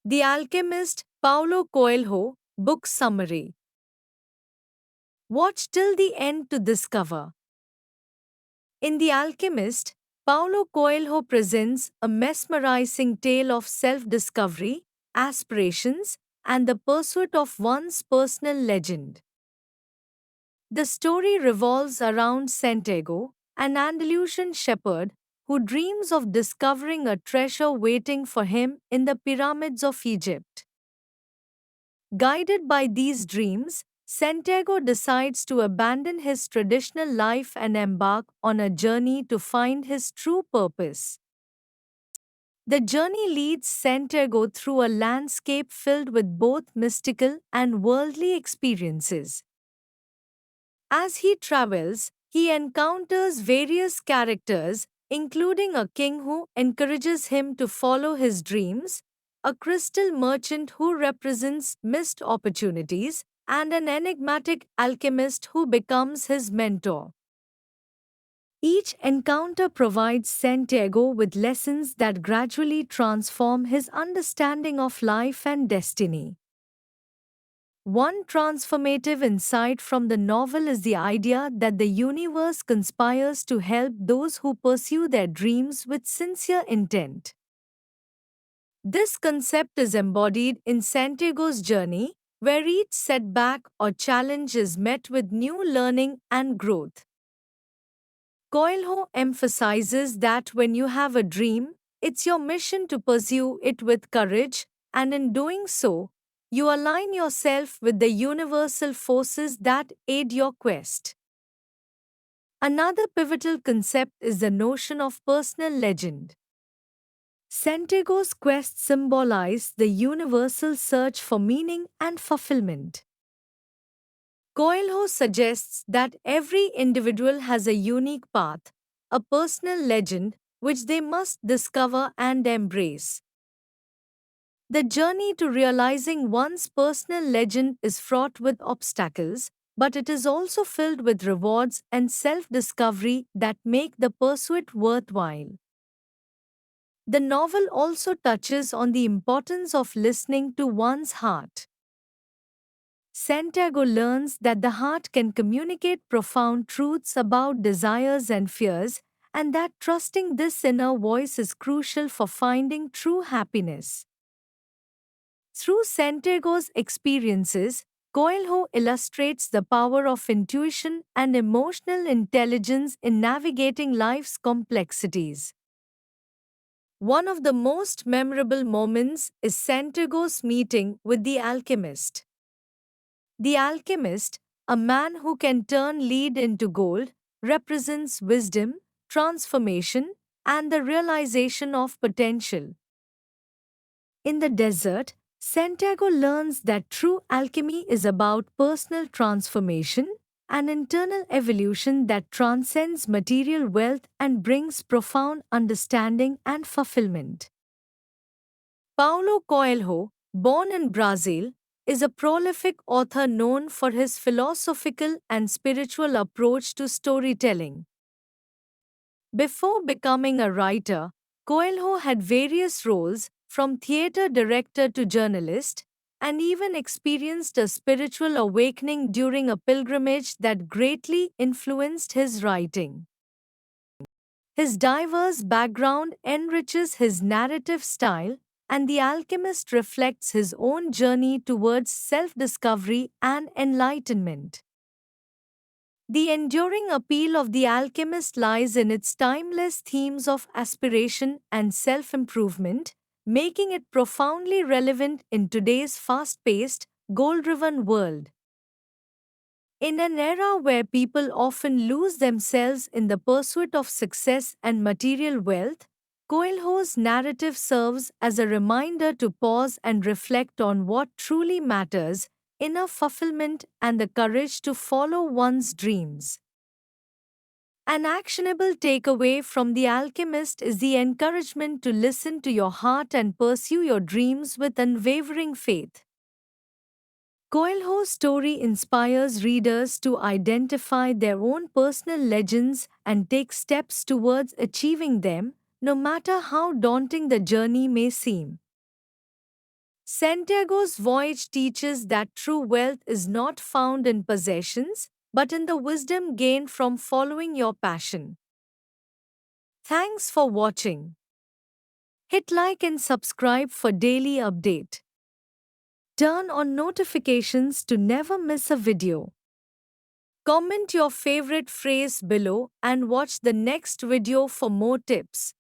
The Alchemist, Paulo Coelho, book summary. Watch till the end to discover. In The Alchemist, Paulo Coelho presents a mesmerizing tale of self discovery, aspirations, and the pursuit of one's personal legend. The story revolves around Santiago, an Andalusian shepherd who dreams of discovering a treasure waiting for him in the pyramids of Egypt. Guided by these dreams, Santiago decides to abandon his traditional life and embark on a journey to find his true purpose. The journey leads Santiago through a landscape filled with both mystical and worldly experiences. As he travels, he encounters various characters, including a king who encourages him to follow his dreams, a crystal merchant who represents missed opportunities, and an enigmatic alchemist who becomes his mentor. Each encounter provides Santiago with lessons that gradually transform his understanding of life and destiny. One transformative insight from the novel is the idea that the universe conspires to help those who pursue their dreams with sincere intent. This concept is embodied in Santiago's journey, where each setback or challenge is met with new learning and growth. Coelho emphasizes that when you have a dream, it's your mission to pursue it with courage, and in doing so, you align yourself with the universal forces that aid your quest. Another pivotal concept is the notion of personal legend. Santiago's quest symbolizes the universal search for meaning and fulfillment. Coelho suggests that every individual has a unique path, a personal legend, which they must discover and embrace. The journey to realizing one's personal legend is fraught with obstacles, but it is also filled with rewards and self discovery that make the pursuit worthwhile. The novel also touches on the importance of listening to one's heart. Santiago learns that the heart can communicate profound truths about desires and fears, and that trusting this inner voice is crucial for finding true happiness. Through Santiago's experiences, Coelho illustrates the power of intuition and emotional intelligence in navigating life's complexities. One of the most memorable moments is Santiago's meeting with the alchemist. The alchemist, a man who can turn lead into gold, represents wisdom, transformation, and the realization of potential. In the desert, Santiago learns that true alchemy is about personal transformation, an internal evolution that transcends material wealth and brings profound understanding and fulfillment. Paulo Coelho, born in Brazil, is a prolific author known for his philosophical and spiritual approach to storytelling. Before becoming a writer, Coelho had various roles, from theater director to journalist, and even experienced a spiritual awakening during a pilgrimage that greatly influenced his writing. His diverse background enriches his narrative style, and The Alchemist reflects his own journey towards self discovery and enlightenment. The enduring appeal of The Alchemist lies in its timeless themes of aspiration and self improvement, making it profoundly relevant in today's fast paced, goal driven world. In an era where people often lose themselves in the pursuit of success and material wealth, Coelho's narrative serves as a reminder to pause and reflect on what truly matters: inner fulfillment and the courage to follow one's dreams. An actionable takeaway from The Alchemist is the encouragement to listen to your heart and pursue your dreams with unwavering faith. Coelho's story inspires readers to identify their own personal legends and take steps towards achieving them, no matter how daunting the journey may seem. Santiago's voyage teaches that true wealth is not found in possessions, but in the wisdom gained from following your passion. Thanks for watching. Hit like and subscribe for daily update. Turn on notifications to never miss a video. Comment your favorite phrase below and watch the next video for more tips.